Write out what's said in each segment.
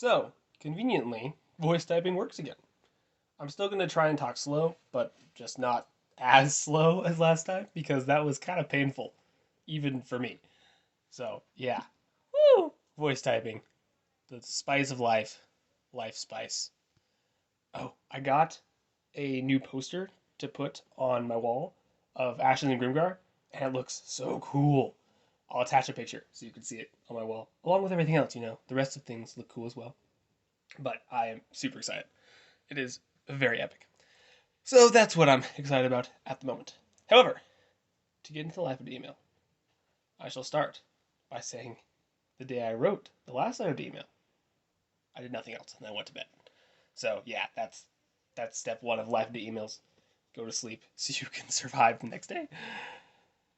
So, conveniently, voice typing works again. I'm still going to try and talk slow, but just not as slow as last time because that was kind of painful, even for me. So, yeah. Woo! Voice typing. The spice of life. Life spice. Oh, I got a new poster to put on my wall of Ashes and Grimgar, and it looks so cool. I'll attach a picture so you can see it on my wall, along with everything else, The rest of things look cool as well. But I am super excited. It is very epic. So that's what I'm excited about at the moment. However, to get into the life of the email, I shall start by saying the day I wrote the last letter of the email, I did nothing else and I went to bed. So yeah, that's step one of life of the emails. Go to sleep so you can survive the next day.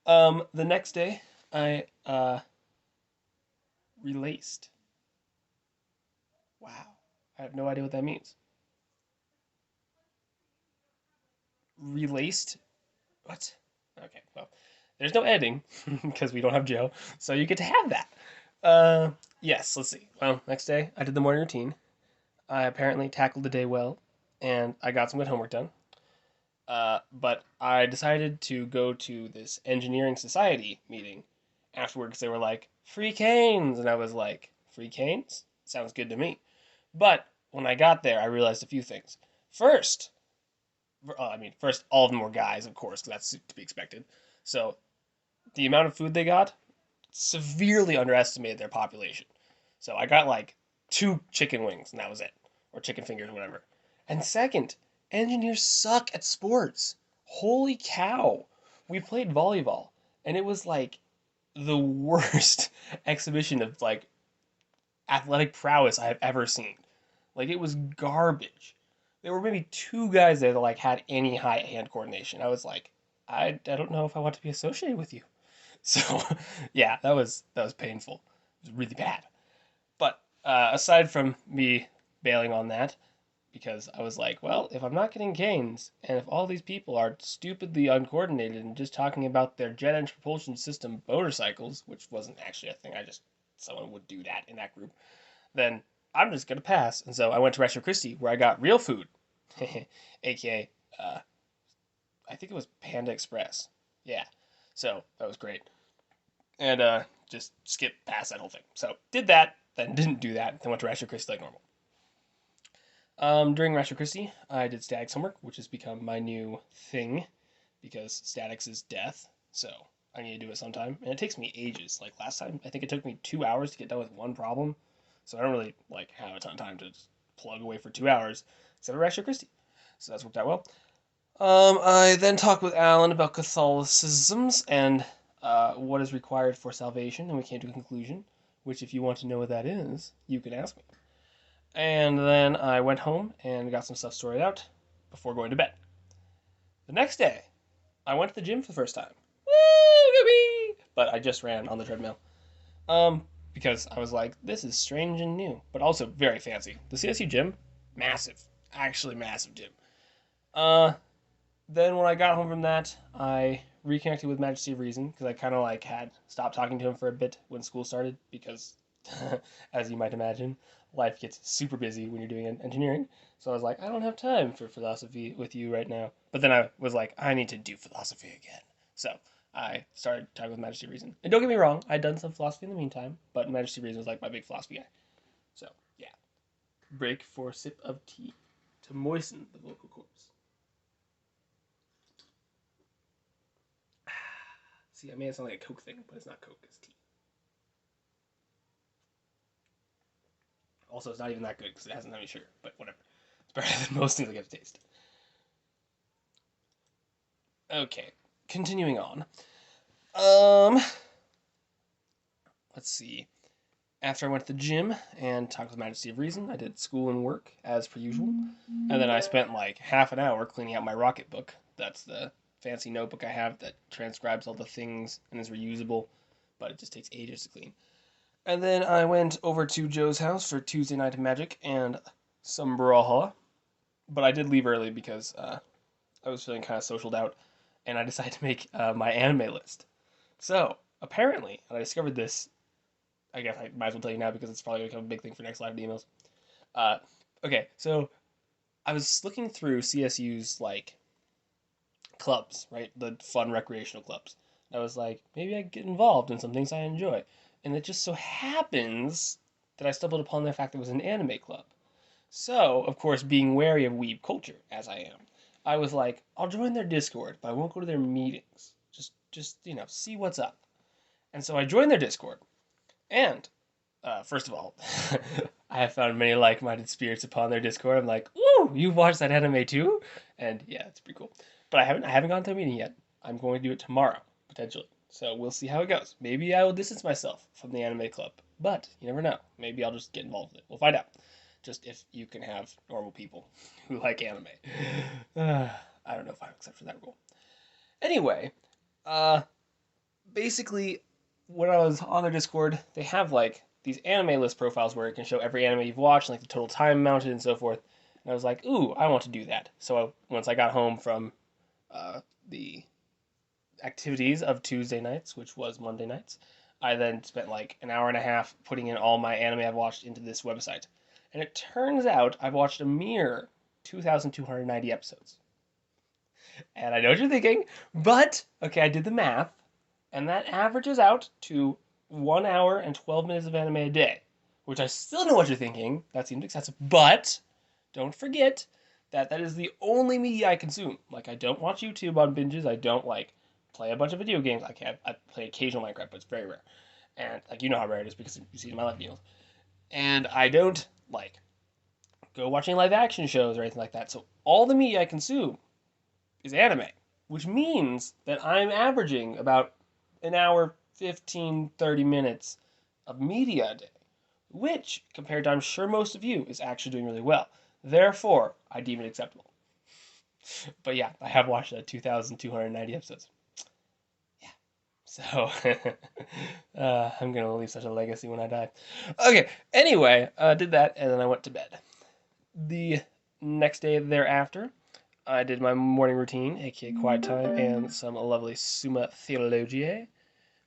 The next day I relaced. Wow, I have no idea what that means. Relaced? What? Okay, well, there's no editing because we don't have Joe, so you get to have that. Uh, yes, let's see. Well, next day I did the morning routine. I apparently tackled the day well, and I got some good homework done. But I decided to go to this engineering society meeting afterwards. They were like, free canes. And I was like, free canes? Sounds good to me. But when I got there, I realized a few things. First, first, all of them were guys, of course, because that's to be expected. So the amount of food they got severely underestimated their population. So I got like two chicken wings, and that was it, or chicken fingers, whatever. And second, engineers suck at sports. Holy cow! We played volleyball, and it was like the worst exhibition of like athletic prowess I have ever seen. Like it was garbage. There were maybe two guys there that like had any high hand coordination. I was like, I don't know if I want to be associated with you. So yeah, that was painful. It was really bad. But aside from me bailing on that, because I was like, well, if I'm not getting canes, and if all these people are stupidly uncoordinated and just talking about their jet engine propulsion system motorcycles, which wasn't actually a thing, I just someone would do that in that group, then I'm just gonna pass. And so I went to Retro Christie where I got real food, aka I think it was Panda Express. Yeah, so that was great, and just skipped past that whole thing. So did that, then didn't do that, then went to Retro Christie like normal. During Retro Christie, I did Statics homework, which has become my new thing because Statics is death. So I need to do it sometime, and it takes me ages. Like last time, I think it took me 2 hours to get done with one problem, so I don't really like have a ton of time to just plug away for 2 hours, except for Retro Christie. So that's worked out well. I then talked with Alan about Catholicisms and what is required for salvation, and we came to a conclusion. Which, if you want to know what that is, you can ask me. And then I went home and got some stuff sorted out before going to bed. The next day, I went to the gym for the first time. Woo, yippee! But I just ran on the treadmill. Because I was like, this is strange and new, but also very fancy. The CSU gym, massive, actually massive gym. Uh, then when I got home from that, I reconnected with Majesty of Reason because I kind of like had stopped talking to him for a bit when school started because, as you might imagine, life gets super busy when you're doing engineering. So I was like, I don't have time for philosophy with you right now. But then I was like, I need to do philosophy again. So I started talking with Majesty of Reason. And don't get me wrong, I'd done some philosophy in the meantime, but Majesty of Reason was like my big philosophy guy. So yeah, break for a sip of tea to moisten the vocal cords. See, I made it sound like a Coke thing, but it's not Coke, it's tea. Also, it's not even that good because it hasn't any sugar, but whatever. It's better than most things I get to taste. Okay, continuing on. Um, let's see. After I went to the gym and talked with Majesty of Reason, I did school and work as per usual. And then I spent like half an hour cleaning out my Rocket Book. That's the fancy notebook I have that transcribes all the things and is reusable, but it just takes ages to clean. And then I went over to Joe's house for Tuesday Night Magic and some Brawlhalla. But I did leave early because I was feeling kind of socialed out, and I decided to make my anime list. So, apparently, and I discovered this, I guess I might as well tell you now because it's probably going to become a big thing for next live emails. Uh, okay, so I was looking through CSU's like clubs, right? The fun recreational clubs. I was like, maybe I could get involved in some things I enjoy. And it just so happens that I stumbled upon the fact that it was an anime club. So, of course, being wary of weeb culture, as I am, I was like, I'll join their Discord, but I won't go to their meetings. Just see what's up. And so I joined their Discord. And, first of all, I have found many like-minded spirits upon their Discord. I'm like, ooh, you've watched that anime too? And yeah, it's pretty cool. But I haven't gone to a meeting yet. I'm going to do it tomorrow, potentially. So we'll see how it goes. Maybe I will distance myself from the anime club. But you never know. Maybe I'll just get involved with it. We'll find out. Just if you can have normal people who like anime. I don't know if I'm except for that rule. Anyway, uh, basically, when I was on their Discord, they have like these anime list profiles where it can show every anime you've watched, like the total time mounted and so forth. And I was like, ooh, I want to do that. So once I got home from the activities of Tuesday nights, which was Monday nights, I then spent like an hour and a half putting in all my anime I've watched into this website. And it turns out I've watched a mere 2,290 episodes. And I know what you're thinking, but okay, I did the math, and that averages out to 1 hour and 12 minutes of anime a day, which I still know what you're thinking. That seems excessive, but don't forget that that is the only media I consume. Like, I don't watch YouTube on binges. I don't like play a bunch of video games. I play occasional Minecraft, but it's very rare. And like you know how rare it is because you see it in my live videos. And I don't like go watching live action shows or anything like that. So all the media I consume is anime, which means that I'm averaging about an hour, 15, 30 minutes of media a day, which, compared to I'm sure most of you, is actually doing really well. Therefore, I deem it acceptable. But yeah, I have watched 2,290 episodes. Yeah. So, I'm going to leave such a legacy when I die. Okay, anyway, did that, and then I went to bed. The next day thereafter, I did my morning routine, aka quiet time, and some lovely Summa Theologiae,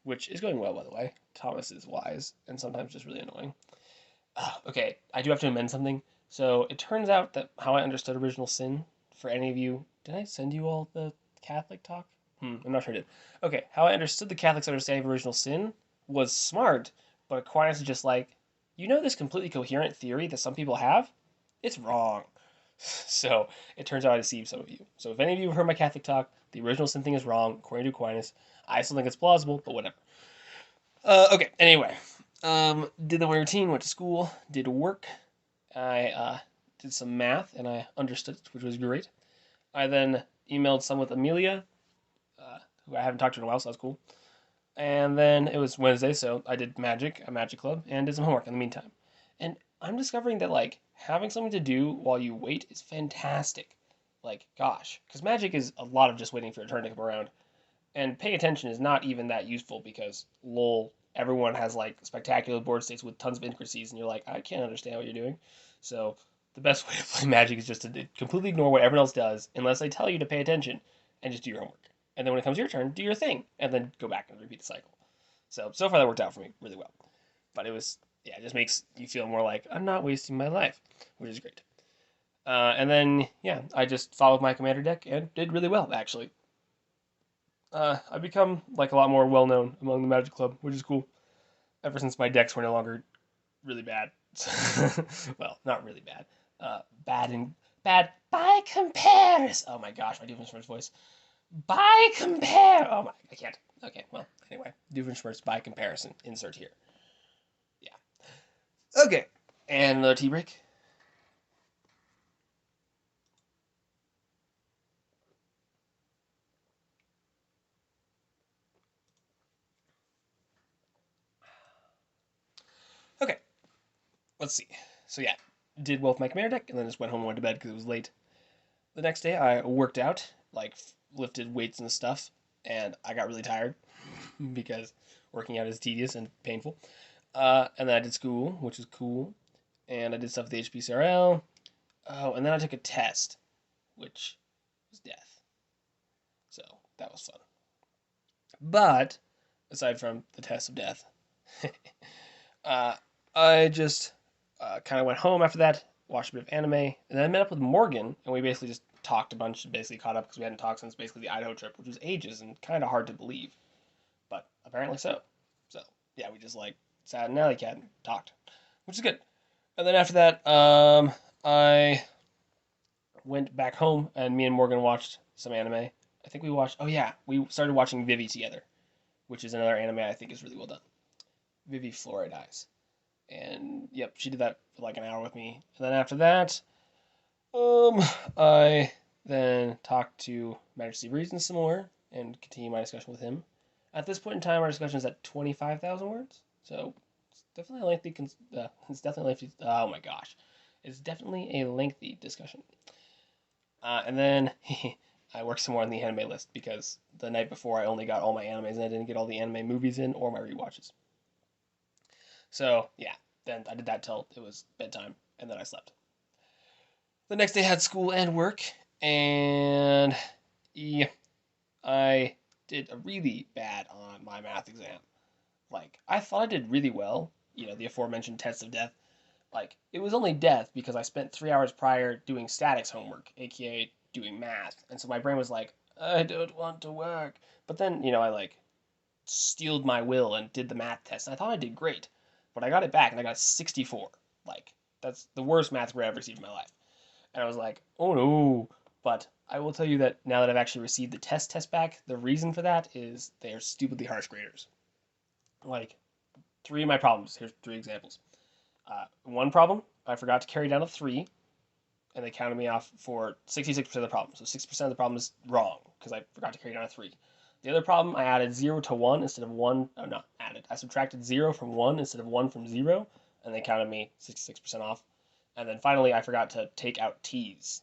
which is going well, by the way. Thomas is wise and sometimes just really annoying. Okay, I do have to amend something. So it turns out that how I understood original sin, for any of you, did I send you all the Catholic talk? I'm not sure I did. Okay, how I understood the Catholics' understanding of original sin was smart, but Aquinas is just like, this completely coherent theory that some people have? It's wrong. So it turns out I deceived some of you. So if any of you have heard my Catholic talk, the original sin thing is wrong, according to Aquinas. I still think it's plausible, but whatever. Okay, anyway. Did the morning routine, went to school, did work. I did some math, and I understood it, which was great. I then emailed some with Amelia, who I haven't talked to in a while, so that's cool. And then it was Wednesday, so I did a magic club, and did some homework in the meantime. And I'm discovering that, like, having something to do while you wait is fantastic. Like, gosh. Because magic is a lot of just waiting for your turn to come around. And paying attention is not even that useful because, lol, everyone has, like, spectacular board states with tons of intricacies, and you're like, I can't understand what you're doing. So, the best way to play magic is just to completely ignore what everyone else does, unless they tell you to pay attention, and just do your homework. And then when it comes your turn, do your thing, and then go back and repeat the cycle. So far that worked out for me really well. But it just makes you feel more like I'm not wasting my life, which is great. And then, yeah, I just followed my commander deck and did really well, actually. I've become, like, a lot more well known among the Magic Club, which is cool. Ever since my decks were no longer really bad. Well, not really bad. Bad by comparison. Oh my gosh, my Doofenshmirtz voice. By compare. Oh my, I can't. Okay, well, anyway, Doofenshmirtz by comparison. Insert here. Yeah. Okay, and another tea break. Okay, let's see. So yeah, did well with my commander deck, and then just went home and went to bed because it was late. The next day, I worked out, like lifted weights and stuff, and I got really tired because working out is tedious and painful. And then I did school, which was cool, and I did stuff with the HPCRL. Oh, and then I took a test, which was death. So that was fun. But aside from the test of death, uh, I just kind of went home after that, watched a bit of anime, and then I met up with Morgan, and we basically just talked a bunch, and basically caught up because we hadn't talked since basically the Idaho trip, which was ages and kind of hard to believe, but apparently so. So yeah, we just like sat in an alley cat and talked, which is good. And then after that, I went back home, and me and Morgan watched some anime. I think we watched. Oh yeah, we started watching Vivi together, which is another anime I think is really well done. Vivi Floridize. And yep, she did that for like an hour with me. And then after that, um, I then talked to Majesty Reason some more and continue my discussion with him. At this point in time, our discussion is at 25,000 words, so it's definitely a lengthy. It's definitely lengthy. Oh my gosh, it's definitely a lengthy discussion. And then I worked some more on the anime list because the night before I only got all my animes and I didn't get all the anime movies in or my rewatches. So yeah, then I did that till it was bedtime, and then I slept. The next day I had school and work, and yeah, I did a really bad on my math exam. Like I thought I did really well, the aforementioned test of death. Like it was only death because I spent 3 hours prior doing statics homework, aka doing math, and so my brain was like, I don't want to work. But then I like steeled my will and did the math test. And I thought I did great, but I got it back and I got a 64. Like that's the worst math grade I've ever received in my life. And I was like, oh no. But I will tell you that now that I've actually received the test back, the reason for that is they are stupidly harsh graders. Like three of my problems. Here's three examples. One problem, I forgot to carry down a three, and they counted me off for 66% of the problem. So 6% of the problem is wrong because I forgot to carry down a three. The other problem, I added 0 to 1 instead of 1. Oh, not added. I subtracted 0 from 1 instead of 1 from 0, and they counted me 66% off. And then finally, I forgot to take out t's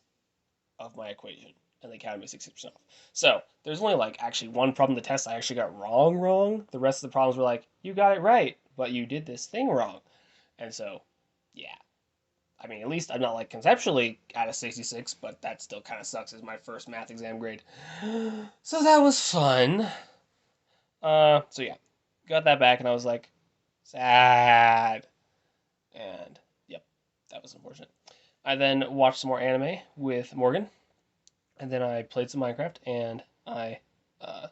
of my equation, and they counted me 66% off. So there's only like actually one problem in the test I actually got wrong. The rest of the problems were like, you got it right, but you did this thing wrong. And so, yeah. I mean, at least I'm not like conceptually at a 66, but that still kind of sucks as my first math exam grade. So that was fun. So yeah, got that back, and I was like, sad. And yep, that was unfortunate. I then watched some more anime with Morgan, and then I played some Minecraft, and I uh,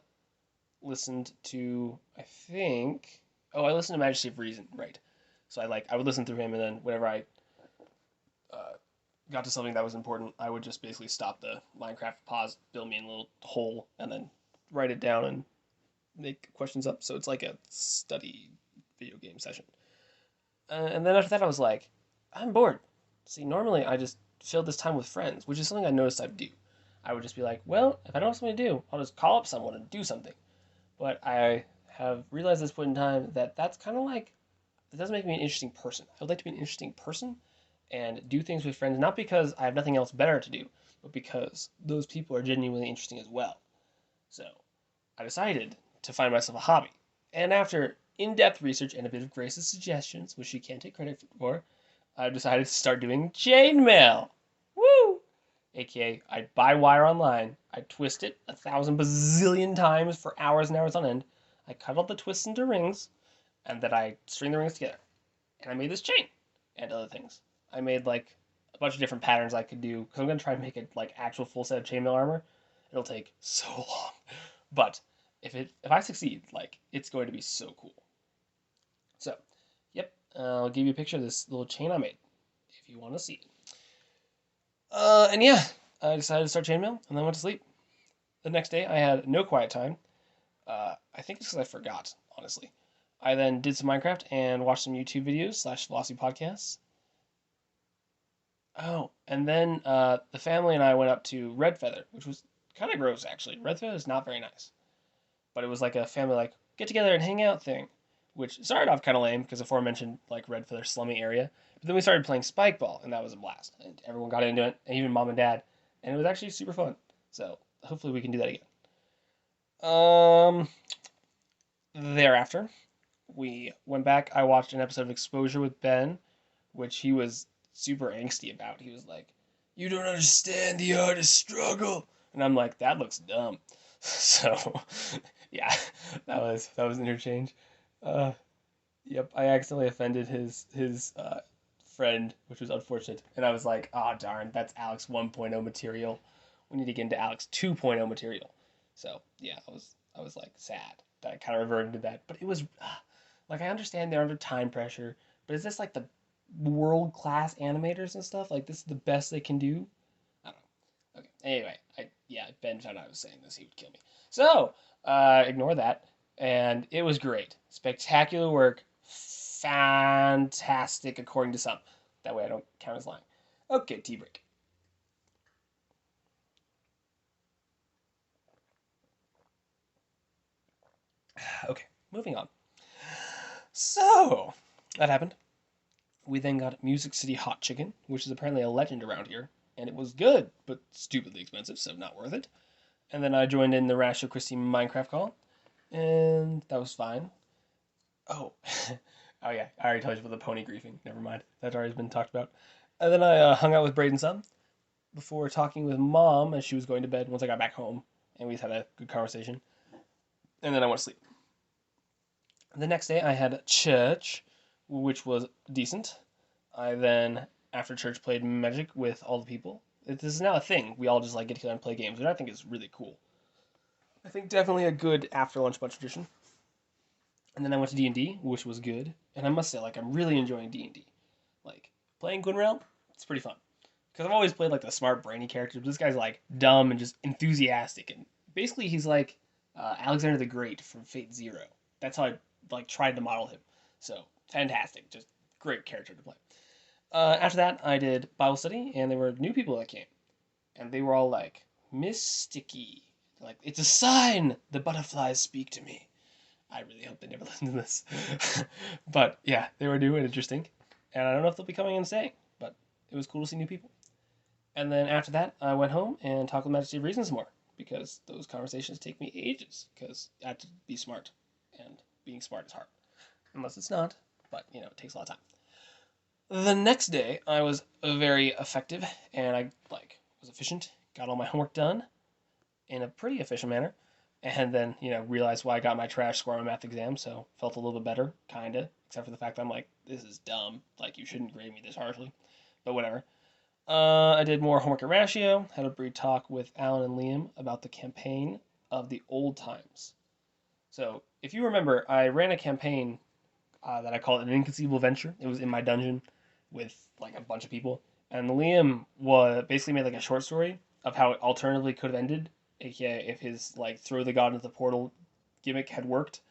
listened to I listened to Majesty of Reason, right? So I would listen through him, and then whenever I uh, got to something that was important, I would just basically stop the Minecraft, pause, build me a little hole, and then write it down and make questions up. So it's like a study video game session. And then after that, I was like, I'm bored. See, normally I just fill this time with friends, which is something I noticed I do. I would just be like, well, if I don't have something to do, I'll just call up someone and do something. But I have realized at this point in time that that's kind of like, it doesn't make me an interesting person. I would like to be an interesting person and do things with friends, not because I have nothing else better to do, but because those people are genuinely interesting as well. So I decided to find myself a hobby. And after in depth research and a bit of Grace's suggestions, which she can't take credit for, I decided to start doing chainmail. Woo! AKA, I'd buy wire online, I'd twist it 1,000 bazillion times for hours and hours on end, I cut all the twists into rings, and then I string the rings together. And I made this chain and other things. I made like a bunch of different patterns I could do because I'm gonna try to make it like actual full set of chainmail armor. It'll take so long, but if I succeed, like it's going to be so cool. So, yep, I'll give you a picture of this little chain I made if you want to see it. And yeah, I decided to start chainmail and then went to sleep. The next day, I had no quiet time. I think it's because I forgot, honestly. I then did some Minecraft and watched some YouTube videos slash Velocity podcasts. Oh, and then the family and I went up to Red Feather, which was kind of gross actually. Red Feather is not very nice, but it was like a family like get together and hang out thing, which started off kind of lame because aforementioned like Red Feather slummy area. But then we started playing Spike Ball, and that was a blast, and everyone got into it, and even mom and dad, and it was actually super fun. So hopefully we can do that again. Um, Thereafter, we went back. I watched an episode of Exposure with Ben, which he was super angsty about. He was like, "You don't understand the artist struggle," and I'm like, "That looks dumb." So, yeah, that was interchange. Uh, yep, I accidentally offended his friend, which was unfortunate. And I was like, oh darn, that's Alex 1.0 material. We need to get into Alex 2.0 material. So yeah, I was like sad that I kind of reverted to that. But it was like I understand they're under time pressure, but is this like the world class animators and stuff? Like this is the best they can do? I don't know. Okay. Anyway, Ben found out I was saying this, he would kill me. So ignore that. And it was great. Spectacular work. Fantastic, according to some. That way I don't count as lying. Okay, tea break. Okay, moving on. So, that happened. We then got Music City Hot Chicken, which is apparently a legend around here. And it was good, but stupidly expensive, so not worth it. And then I joined in the Rasho Christie Minecraft call, and that was fine. Oh, oh yeah, I already told you about the pony griefing. Never mind, that's already been talked about. And then I hung out with Braden some before talking with Mom as she was going to bed once I got back home, and we just had a good conversation. And then I went to sleep. The next day I had church, which was decent. I then, after church, played Magic with all the people. This is now a thing. We all just like get together and play games, which I think is really cool. I think definitely a good after lunch bunch tradition. And then I went to D&D, which was good. And I must say, like, I'm really enjoying D&D. Like, playing Gwyn Realm, it's pretty fun. Because I've always played, like, the smart, brainy character, but this guy's, like, dumb and just enthusiastic. And basically, he's like Alexander the Great from Fate Zero. That's how I, like, tried to model him. So, fantastic. Just great character to play. After that, I did Bible study, and there were new people that came. And they were all like, mysticky. Like, it's a sign the butterflies speak to me. I really hope they never listen to this. But yeah, they were new and interesting. And I don't know if they'll be coming and staying, but it was cool to see new people. And then after that, I went home and talked with Majesty of Reason some more because those conversations take me ages because I have to be smart. And being smart is hard. Unless it's not, but it takes a lot of time. The next day, I was very effective and I was efficient, got all my homework done in a pretty efficient manner and then realized why I got my trash score on my math exam, so felt a little bit better, kinda, except for the fact that I'm like, this is dumb, like you shouldn't grade me this harshly, but whatever. I did more homework at Ratio, had a brief talk with Alan and Liam about the campaign of the old times. So if you remember, I ran a campaign that I called an inconceivable venture. It was in my dungeon with like a bunch of people, and Liam was basically made like a short story of how it alternatively could have ended, aka if his like throw the god into the portal gimmick had worked,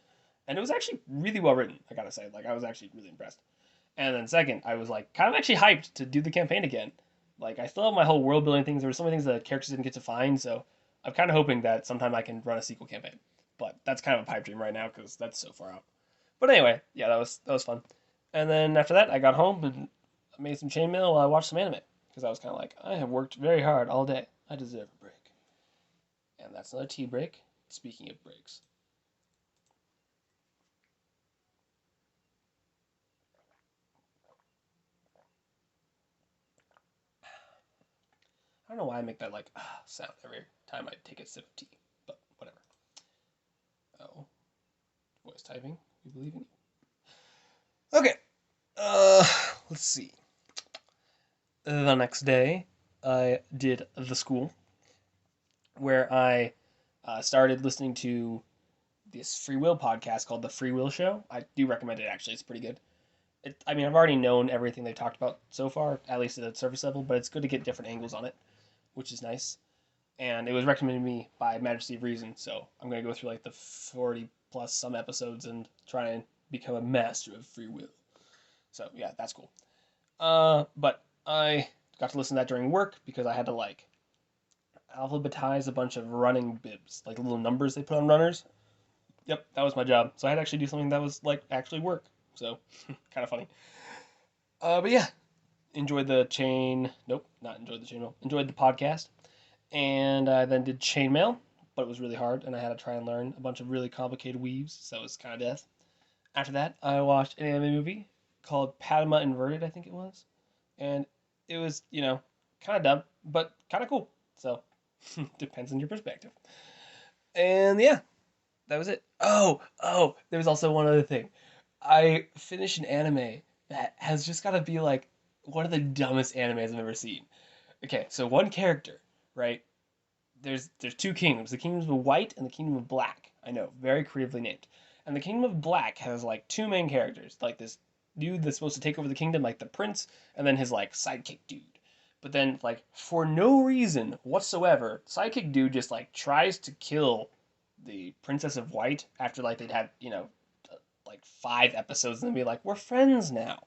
and it was actually really well written. I gotta say, like I was actually really impressed. And then second, I was like kind of actually hyped to do the campaign again. Like I still have my whole world building things. There were so many things that characters didn't get to find, so I'm kind of hoping that sometime I can run a sequel campaign. But that's kind of a pipe dream right now because that's so far out. But anyway, yeah, that was fun. And then after that, I got home and made some chainmail while I watched some anime because I was kind of like, I have worked very hard all day. I deserve a break. And that's another tea break. Speaking of breaks, I don't know why I make that like sound every time I take a sip of tea, but whatever. Oh, voice typing. We believe in you. Okay. Uh, let's see. The next day, I did the school where I started listening to this free will podcast called The Free Will Show. I do recommend it, actually. It's pretty good. I mean, I've already known everything they talked about so far, at least at the surface level, but it's good to get different angles on it, which is nice. And it was recommended to me by Majesty of Reason, so I'm going to go through like the 40 plus some episodes and try and become a master of free will. So, yeah, that's cool. But I got to listen to that during work because I had to like alphabetize a bunch of running bibs, like little numbers they put on runners. Yep, that was my job. So I had to actually do something that was like actually work. So kind of funny. But yeah, enjoyed the chain. Nope, not enjoyed the chainmail. Enjoyed the podcast, and I then did chainmail, but it was really hard, and I had to try and learn a bunch of really complicated weaves, so it was kind of death. After that, I watched an anime movie called Padma Inverted, I think it was, and it was kind of dumb, but kind of cool. So depends on your perspective. And yeah, that was it. Oh, there was also one other thing. I finished an anime that has just got to be like one of the dumbest animes I've ever seen. Okay, so one character, right? There's two kingdoms, the kingdom of white and the kingdom of black. I know, very creatively named. And the kingdom of black has like two main characters, like this dude that's supposed to take over the kingdom, like the prince, and then his like sidekick dude. But then like for no reason whatsoever, sidekick dude just like tries to kill the princess of white after like they'd had, like 5 episodes and then be like, we're friends now.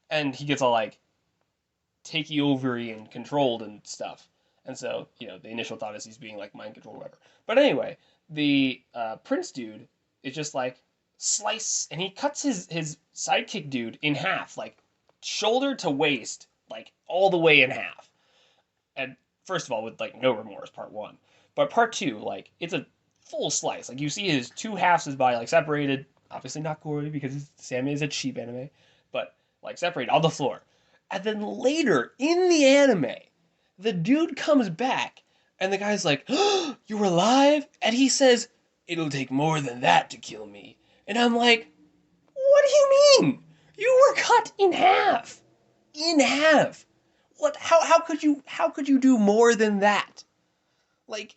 And he gets all like takey overy and controlled and stuff. And so, the initial thought is he's being like mind controlled or whatever. But anyway, the Prince dude is just like slice, and he cuts his sidekick dude in half, like shoulder to waist, like all the way in half. And first of all, with like no remorse, part one. But part two, like it's a full slice. Like you see his two halves of his body like separated. Obviously not gory because Sammy is a cheap anime, but like separated on the floor. And then later in the anime, the dude comes back and the guy's like, oh, "You were alive?" And he says, "It'll take more than that to kill me." And I'm like, "What do you mean? You were cut in half. In half. What how could you do more than that? Like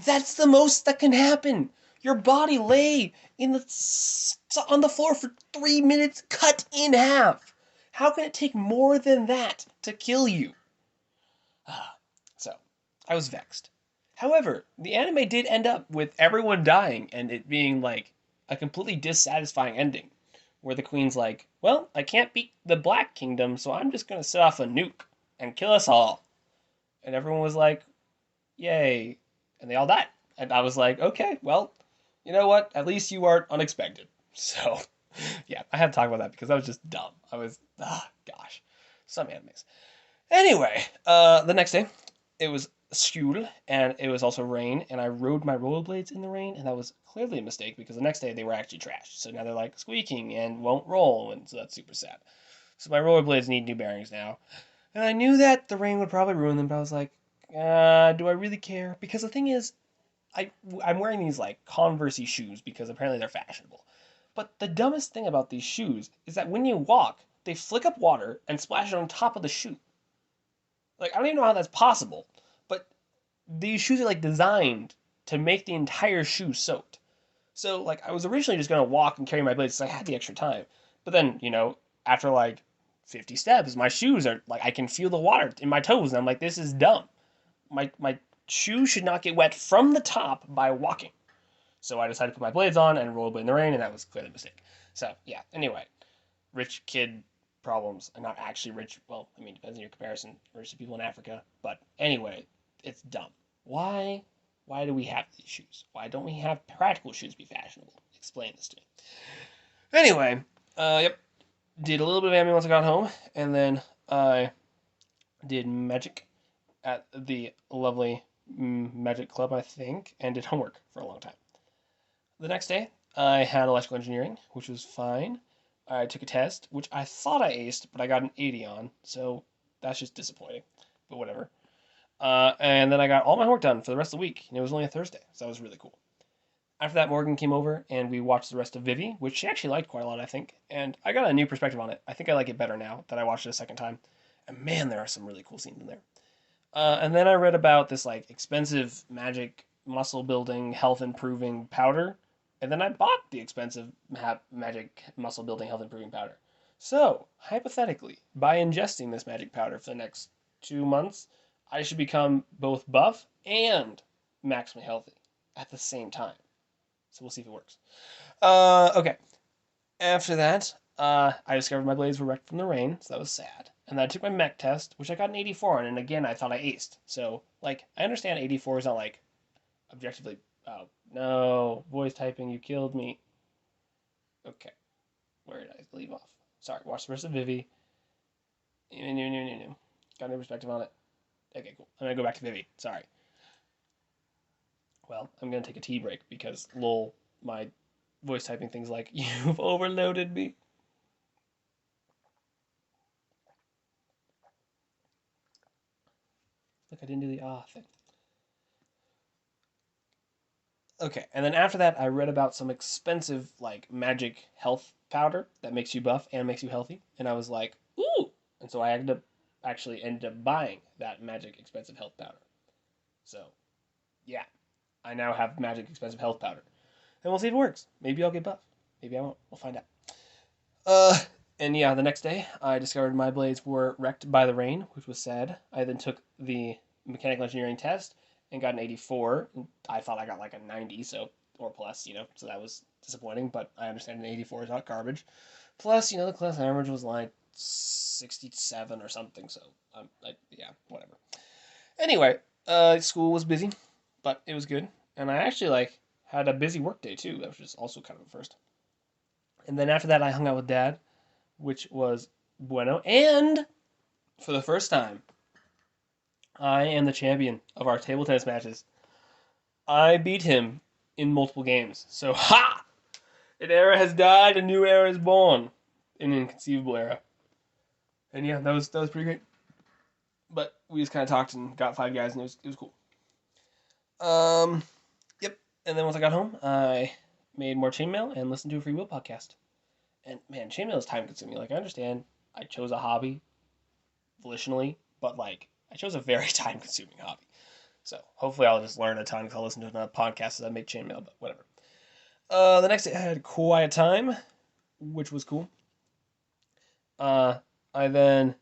that's the most that can happen. Your body lay on the floor for 3 minutes cut in half. How can it take more than that to kill you? So, I was vexed. However, the anime did end up with everyone dying and it being like a completely dissatisfying ending where the queen's like, "Well, I can't beat the Black Kingdom, so I'm just going to set off a nuke and kill us all." And everyone was like, "Yay." And they all died. And I was like, "Okay, well, you know what? At least you aren't unexpected." So, yeah, I had to talk about that because that was just dumb. Gosh, some animes. Anyway, the next day, it was school, and it was also rain, and I rode my rollerblades in the rain, and that was clearly a mistake because the next day they were actually trashed. So now they're like squeaking and won't roll, and so that's super sad. So my rollerblades need new bearings now. And I knew that the rain would probably ruin them, but I was like, do I really care? Because the thing is, I'm wearing these like Converse shoes because apparently they're fashionable. But the dumbest thing about these shoes is that when you walk, they flick up water and splash it on top of the shoe. Like I don't even know how that's possible, but these shoes are like designed to make the entire shoe soaked. So like I was originally just gonna walk and carry my blades because I had the extra time. But then, after like 50 steps, my shoes are like I can feel the water in my toes, and I'm like, this is dumb. My shoes should not get wet from the top by walking. So I decided to put my blades on and rollerblade in the rain, and that was clearly a mistake. So yeah. Anyway, rich kid problems. I'm not actually rich. Well, I mean, it depends on your comparison. Rich people in Africa, but anyway, it's dumb. Why? Why do we have these shoes? Why don't we have practical shoes be fashionable? Explain this to me. Anyway, yep. Did a little bit of anime once I got home, and then I did magic at the lovely magic club, I think, and did homework for a long time. The next day, I had electrical engineering, which was fine. I took a test, which I thought I aced, but I got an 80 on, so that's just disappointing. But whatever. And then I got all my work done for the rest of the week, and it was only a Thursday, so that was really cool. After that, Morgan came over, and we watched the rest of Vivi, which she actually liked quite a lot, I think. And I got a new perspective on it. I think I like it better now that I watched it a second time. And man, there are some really cool scenes in there. And then I read about this like expensive magic muscle building, health improving powder. And then I bought the expensive magic muscle building, health improving powder. So, hypothetically, by ingesting this magic powder for the next 2 months, I should become both buff and maximally healthy at the same time. So we'll see if it works. Okay. After that, I discovered my blades were wrecked from the rain, so that was sad. And then I took my mech test, which I got an 84 on, and again, I thought I aced. So, like, I understand 84 is not, like, objectively, oh, no, voice typing, you killed me. Okay, where did I leave off? Sorry, watch the rest of Vivi. Got no perspective on it. Okay, cool. I'm gonna go back to Vivi. Sorry. Well, I'm gonna take a tea break because, lol, my voice typing things like, you've overloaded me. Look, I didn't do the thing. Okay, and then after that, I read about some expensive, like, magic health powder that makes you buff and makes you healthy. And I was like, ooh, and so I actually ended up buying that magic expensive health powder. So yeah, I now have magic expensive health powder, and we'll see if it works. Maybe I'll get buff. Maybe I won't. We'll find out. Uh, and yeah, the next day I discovered my blades were wrecked by the rain, which was sad. I then took the mechanical engineering test and got an 84. I thought I got like a 90, so or plus, so that was disappointing. But I understand an 84 is not garbage. Plus, the class average was like 67 or something. So I'm like, yeah, whatever. Anyway, school was busy, but it was good, and I actually like had a busy work day too, which was also kind of a first. And then after that, I hung out with Dad, which was bueno. And for the first time, I am the champion of our table tennis matches. I beat him in multiple games. So, ha! An era has died, a new era is born. An inconceivable era. And yeah, that was pretty great. But we just kind of talked and got 5 guys, and it was cool. Yep. And then once I got home, I made more chainmail and listened to a Free Will podcast. And man, chainmail is time consuming. Like I understand, I chose a hobby volitionally, but like I chose a very time consuming hobby. So hopefully I'll just learn a ton because I'll listen to another podcast as I make chainmail. But whatever. The next day I had quiet time, which was cool. I then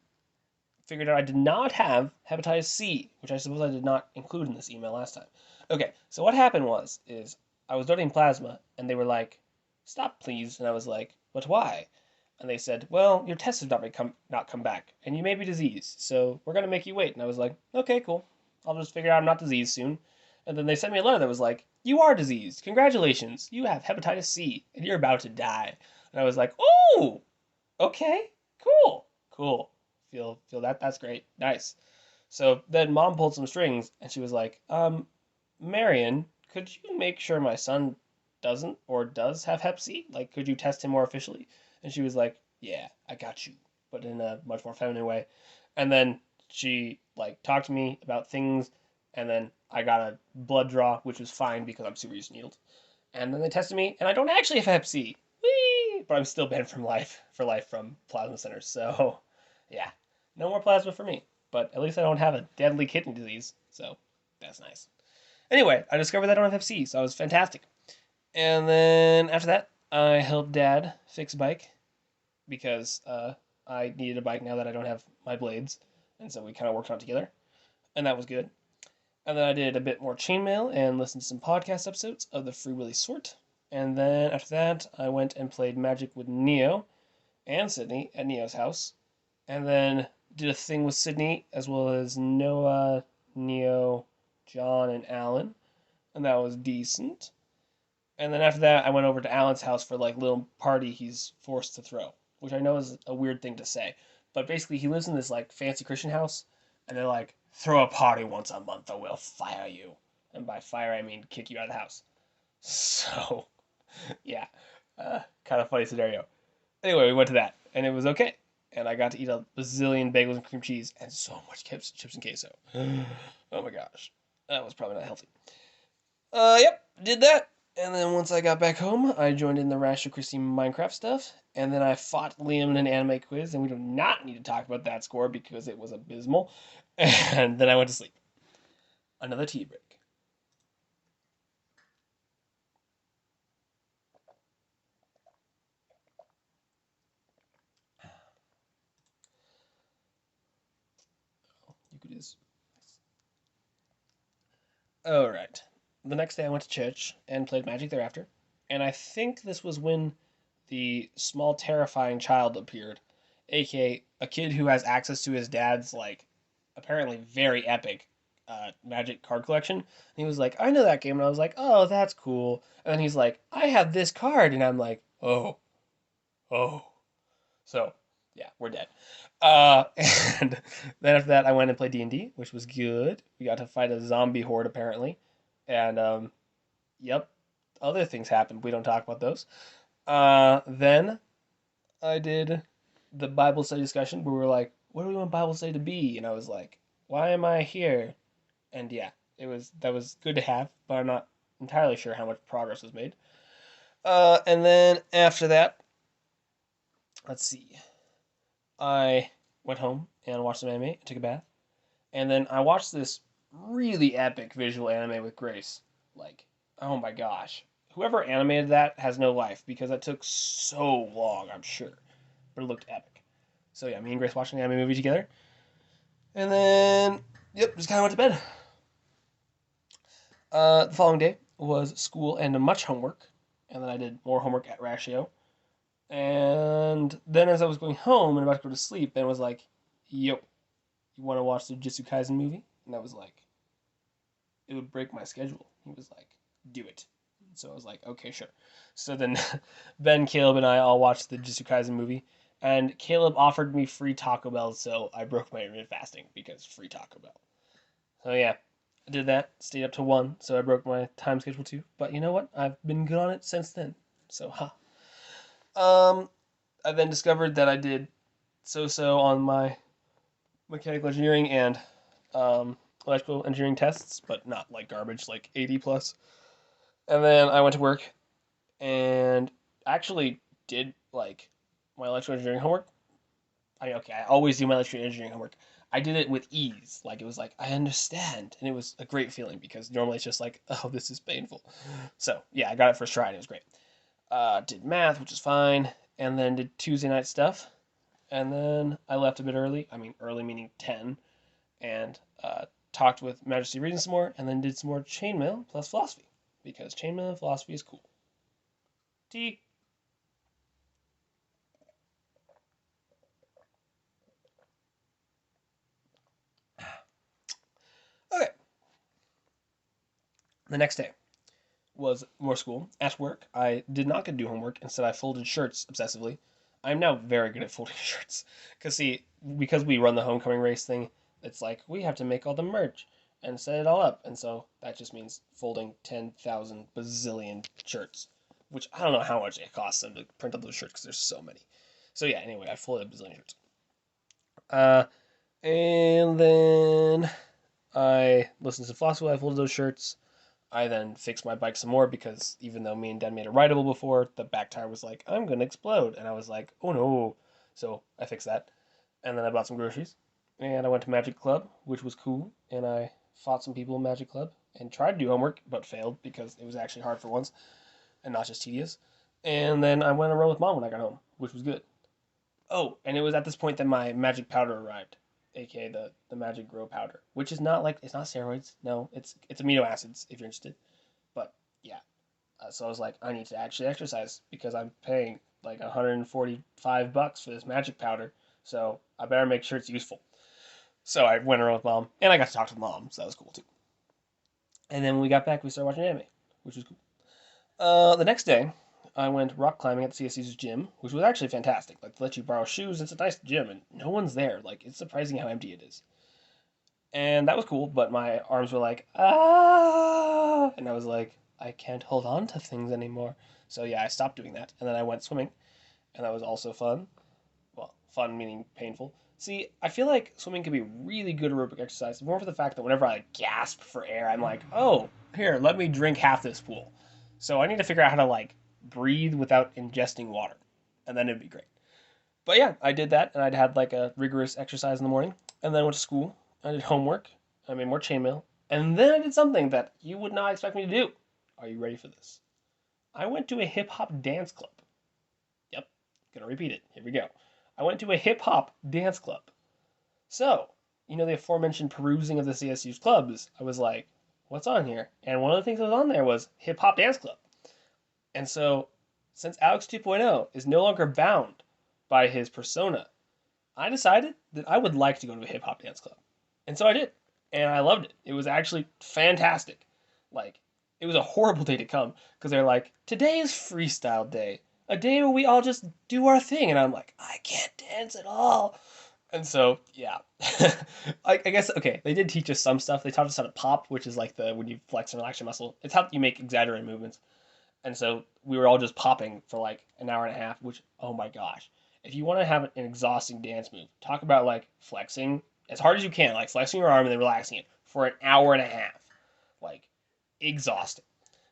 figured out I did not have hepatitis C, which I suppose I did not include in this email last time. Okay, so what happened is I was donating plasma, and they were like, "Stop, please," and I was like, "But why?" And they said, "Well, your test has not come back, and you may be diseased, so we're gonna make you wait." And I was like, "Okay, cool. I'll just figure out I'm not diseased soon." And then they sent me a letter that was like, "You are diseased. Congratulations. You have hepatitis C, and you're about to die." And I was like, "Oh, okay, cool. Feel that's great, nice." So then mom pulled some strings, and she was like, Marion, could you make sure my son doesn't or does have Hep C? Like, could you test him more officially?" And she was like, "Yeah, I got you," but in a much more feminine way. And then she like talked to me about things, and then I got a blood draw, which was fine because I'm super used to needles. And then they tested me, and I don't actually have Hep C. Whee! But I'm still banned for life from plasma centers. So, yeah, no more plasma for me. But at least I don't have a deadly kidney disease, so that's nice. Anyway, I discovered that I don't have Hep C, so I was fantastic. And then after that, I helped Dad fix a bike because I needed a bike now that I don't have my blades, and so we kind of worked on it together, and that was good. And then I did a bit more chainmail and listened to some podcast episodes of the Free Willy sort. And then after that, I went and played Magic with Neo and Sydney at Neo's house, and then did a thing with Sydney as well as Noah, Neo, John, and Alan, and that was decent. And then after that, I went over to Alan's house for like little party he's forced to throw, which I know is a weird thing to say, but basically he lives in this like fancy Christian house, and they're like, "Throw a party once a month or we'll fire you," and by fire I mean kick you out of the house. So yeah, kind of funny scenario. Anyway, we went to that, and it was okay, and I got to eat a bazillion bagels and cream cheese and so much chips and queso. Oh my gosh, that was probably not healthy. Yep, did that. And then once I got back home, I joined in the Rash of Christie Minecraft stuff. And then I fought Liam in an anime quiz, and we do not need to talk about that score because it was abysmal. And then I went to sleep. Another tea break. You could use. Alright. The next day I went to church and played Magic thereafter. And I think this was when the small terrifying child appeared, aka a kid who has access to his dad's like apparently very epic Magic card collection. And he was like, "I know that game," and I was like, "Oh, that's cool." And then he's like, "I have this card," and I'm like, "Oh, oh." So yeah, we're dead. And then after that, I went and played D&D, which was good. We got to fight a zombie horde apparently, and yep, other things happened. We don't talk about those. Then I did the Bible study discussion where we were like, "What do we want Bible study to be?" And I was like, "Why am I here?" And yeah, that was good to have, but I'm not entirely sure how much progress was made. And then after that, let's see, I went home and watched some anime and took a bath. And then I watched this really epic visual anime with Grace. Like, oh my gosh. Whoever animated that has no life because that took so long, I'm sure. But it looked epic. So yeah, me and Grace watched an anime movie together. And then, yep, just kind of went to bed. The following day was school and much homework. And then I did more homework at Ratio. And then as I was going home and about to go to sleep, Ben was like, yo, you want to watch the Jujutsu Kaisen movie? And I was like, it would break my schedule. He was like, do it. So I was like, okay, sure. So then Ben, Caleb, and I all watched the Jujutsu Kaisen movie. And Caleb offered me free Taco Bell, so I broke my intermittent fasting because free Taco Bell. So yeah, I did that. Stayed up to 1, so I broke my time schedule too. But you know what? I've been good on it since then. So, ha. I then discovered that I did so on my mechanical engineering and um, electrical engineering tests, but not like garbage, like 80 plus. And then I went to work and actually did like my electrical engineering homework. I mean, okay, I always do my electrical engineering homework. I did it with ease. Like it was like I understand, and it was a great feeling because normally it's just like, oh, this is painful. So yeah, I got it first try and it was great. Did math, which is fine, and then did Tuesday night stuff, and then I left a bit early. I mean, early meaning 10, and talked with Majesty Reading some more, and then did some more chainmail plus philosophy because chainmail and philosophy is cool. T. Okay. The next day was more school. At work, I did not get to do homework. Instead, I folded shirts obsessively. I'm now very good at folding shirts. Because, see, because we run the homecoming race thing, it's like we have to make all the merch and set it all up. And so that just means folding 10,000 bazillion shirts, which I don't know how much it costs them to print out those shirts because there's so many. So, yeah, anyway, I folded a bazillion shirts. Uh, and then I listened to philosophy. I folded those shirts. I then fixed my bike some more because even though me and Dad made it rideable before, the back tire was like, I'm gonna explode. And I was like, oh no. So I fixed that. And then I bought some groceries. And I went to Magic Club, which was cool. And I fought some people in Magic Club and tried to do homework, but failed because it was actually hard for once and not just tedious. And then I went and rode with Mom when I got home, which was good. Oh, and it was at this point that my magic powder arrived, aka the magic grow powder, which is not like it's not steroids. No, it's amino acids if you're interested. But yeah, so I was like, I need to actually exercise because I'm paying like $145 for this magic powder, so I better make sure it's useful. So I went around with Mom, and I got to talk to Mom, so that was cool too. And then when we got back, we started watching anime, which was cool. The next day, I went rock climbing at the CSU's gym, which was actually fantastic. Like, they let you borrow shoes. It's a nice gym, and no one's there. Like, it's surprising how empty it is. And that was cool, but my arms were like, ah! And I was like, I can't hold on to things anymore. So yeah, I stopped doing that. And then I went swimming, and that was also fun. Well, fun meaning painful. See, I feel like swimming can be really good aerobic exercise, more for the fact that whenever I gasp for air, I'm like, oh, here, let me drink half this pool. So I need to figure out how to like breathe without ingesting water, and then it'd be great. But yeah, I did that, and I'd had like a rigorous exercise in the morning, and then I went to school. I did homework. I made more chainmail, and then I did something that you would not expect me to do. Are you ready for this? I went to a hip hop dance club. Yep, gonna repeat it. Here we go. I went to a hip hop dance club. So, the aforementioned perusing of the CSU's clubs, I was like, what's on here? And one of the things that was on there was hip hop dance club. And so, since Alex 2.0 is no longer bound by his persona, I decided that I would like to go to a hip hop dance club. And so I did. And I loved it. It was actually fantastic. Like, it was a horrible day to come because they're like, today is freestyle day. A day where we all just do our thing. And I'm like, I can't dance at all. And so, yeah. I guess, okay, they did teach us some stuff. They taught us how to pop, which is like when you flex and relax your muscle. It's how you make exaggerated movements. And so we were all just popping for like an hour and a half, which, oh my gosh. If you want to have an exhausting dance move, talk about like flexing as hard as you can, like flexing your arm and then relaxing it for an hour and a half. Like, exhausting.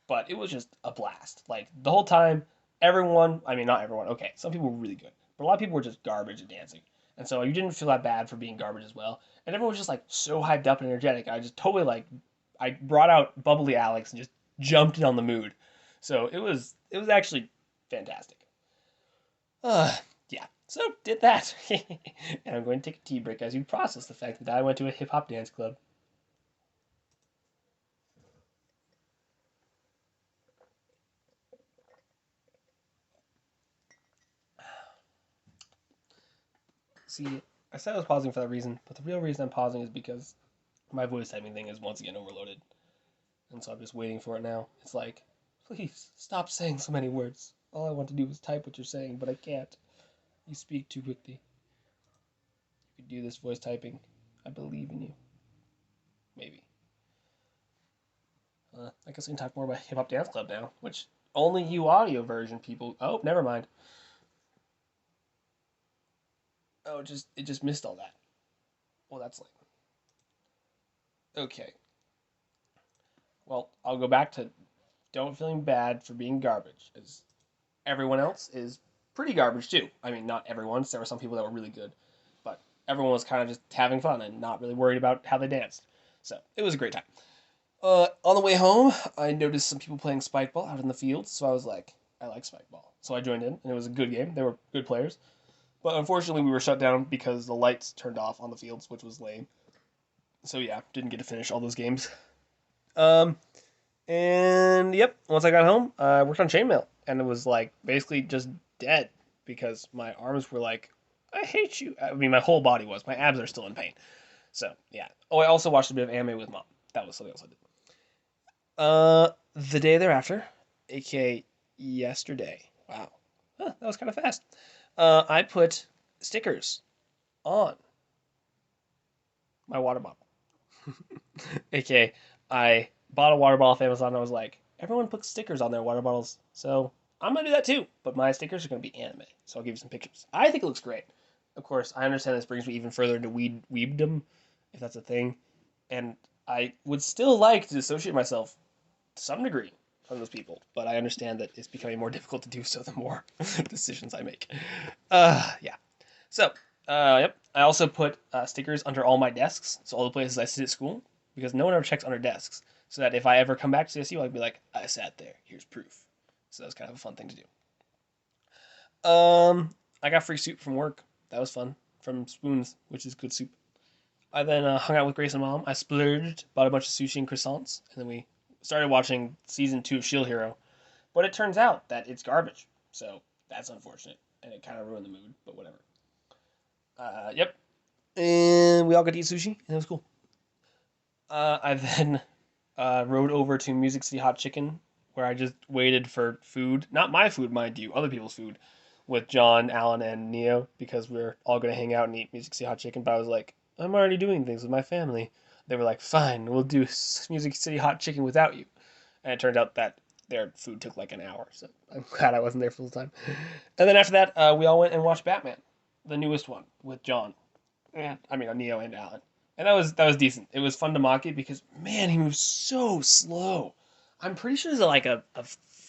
But it was just a blast. Like, the whole time, everyone, I mean, not everyone, okay, some people were really good, but a lot of people were just garbage at dancing. And so you didn't feel that bad for being garbage as well. And everyone was just like so hyped up and energetic. I just totally like I brought out bubbly Alex and just jumped in on the mood. So it was actually fantastic. Uh yeah. So did that. And I'm going to take a tea break as you process the fact that I went to a hip hop dance club. See, I said I was pausing for that reason, but the real reason I'm pausing is because my voice typing thing is once again overloaded. And so I'm just waiting for it now. It's like, please stop saying so many words. All I want to do is type what you're saying, but I can't. You speak too quickly. You could do this voice typing. I believe in you. Maybe. I guess we can talk more about Hip Hop Dance Club now, which only you audio version people. Oh, never mind. Oh, it just missed all that. Well, that's lame. Okay. Well, I'll go back to don't feeling bad for being garbage, as everyone else is pretty garbage too. I mean, not everyone. There were some people that were really good, but everyone was kind of just having fun and not really worried about how they danced. So it was a great time. On the way home, I noticed some people playing spike ball out in the field, so I was like, I like spike ball. So I joined in, and it was a good game. They were good players. But unfortunately, we were shut down because the lights turned off on the fields, which was lame. So yeah, didn't get to finish all those games. Um, and yep, once I got home, I worked on chainmail, and it was like basically just dead because my arms were like, I hate you. I mean, my whole body was. My abs are still in pain. So yeah. Oh, I also watched a bit of anime with mom. That was something else I did. The day thereafter, aka yesterday. Wow, that was kind of fast. I put stickers on my water bottle. aka, I bought a water bottle off Amazon. And I was like, everyone puts stickers on their water bottles, so I'm gonna do that too. But my stickers are gonna be anime, so I'll give you some pictures. I think it looks great. Of course, I understand this brings me even further into weebdom, if that's a thing, and I would still like to dissociate myself to some degree from those people, but I understand that it's becoming more difficult to do so the more decisions I make. Yeah. So, yep. I also put stickers under all my desks, so all the places I sit at school, because no one ever checks under desks, so that if I ever come back to CSU, I'd be like, I sat there. Here's proof. So that was kind of a fun thing to do. I got free soup from work. That was fun from Spoons, which is good soup. I then hung out with Grace and Mom. I splurged, bought a bunch of sushi and croissants, and then we started watching season 2 of Shield Hero. But it turns out that it's garbage, so that's unfortunate, and it kind of ruined the mood. But whatever. Yep. And we all got to eat sushi, and it was cool. I then rode over to Music City Hot Chicken, where I just waited for food. Not my food, mind you, other people's food, with John, Alan, and Neo, because we are all going to hang out and eat Music City Hot Chicken. But I was like, I'm already doing things with my family. They were like, fine, we'll do Music City Hot Chicken without you. And it turned out that their food took like an hour, so I'm glad I wasn't there full time. And then after that, we all went and watched Batman, the newest one, with John. Yeah, I mean Neo and Alan, and that was decent. It was fun to mock it because man, he moves so slow. I'm pretty sure there's like a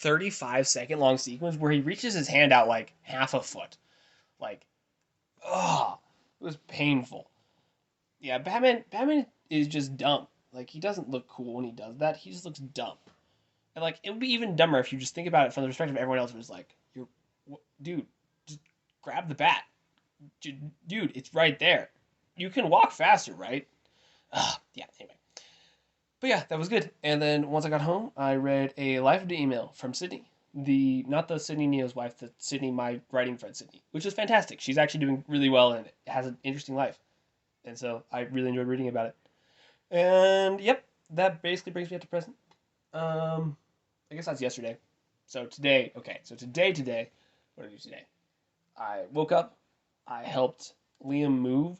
35-second long sequence where he reaches his hand out like half a foot. Like, oh, it was painful. Yeah, Batman is just dumb. Like he doesn't look cool when he does that. He just looks dumb. And like it would be even dumber if you just think about it from the perspective of everyone else who's like, you're, dude, just grab the bat, dude, it's right there. You can walk faster, right? Yeah. Anyway, but yeah, that was good. And then once I got home, I read a Life of the email from Sydney. The not the Sydney Neo's wife, the Sydney, my writing friend Sydney, which is fantastic. She's actually doing really well and has an interesting life, and so I really enjoyed reading about it. And yep, that basically brings me up to present. Um, I guess that's yesterday. So today, okay. So today, what did I do today? I woke up. I helped Liam move,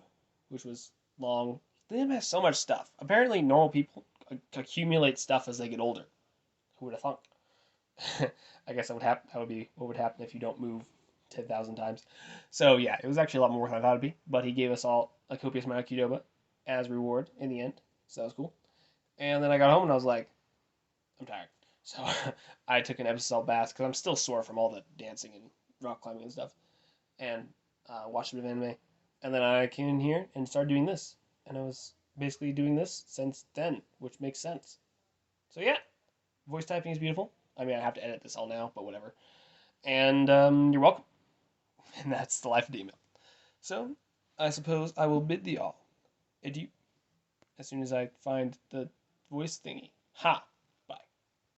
which was long. Liam has so much stuff. Apparently, normal people accumulate stuff as they get older. Who would have thunk? I guess that would happen. That would be what would happen if you don't move 10,000 times. So yeah, it was actually a lot more work than I thought it'd be. But he gave us all a copious amount of Qdoba as reward in the end. So that was cool. And then I got home and I was like, I'm tired. So I took an Epsom salt bath because I'm still sore from all the dancing and rock climbing and stuff. And watched a bit of anime. And then I came in here and started doing this. And I was basically doing this since then, which makes sense. So yeah, voice typing is beautiful. I mean, I have to edit this all now, but whatever. And you're welcome. And that's the life of the email. So I suppose I will bid thee all adieu as soon as I find the voice thingy. Ha!